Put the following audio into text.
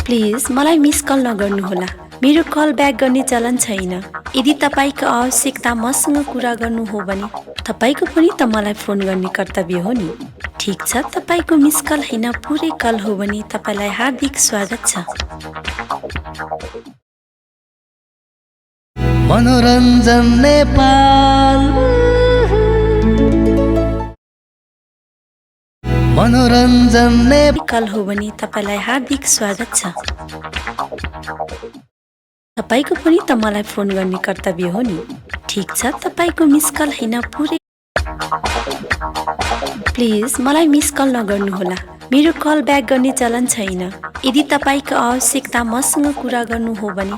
Please मलाई miss call नगर्नुहोला। मेरो कल ब्याक गर्ने चलन छैन। यदि तपाईको आवश्यकता मसँग कुरा गर्नु हो भने तपाईको पनि त मलाई फोन गर्ने कर्तव्य हो नि। ठीक छ, तपाईको मिस कल हैन पुरै कल हो भने तपाईलाई हार्दिक स्वागत छ। मनोरञ्जन नेपाल मनोरञ्जन नेपाल कल हो भने तपाईलाई हार्दिक स्वागत छ। तपाईको पनि त मलाई फोन गर्ने कर्तव्य हो नि। ठीक छ, तपाईको मिस कल हैन पुरै प्लिज मलाई मिस कल नगर्नुहोला। मेरो कल ब्याक गर्ने चलन छैन। यदि तपाईको आवश्यकता मसँग कुरा गर्नु हो भने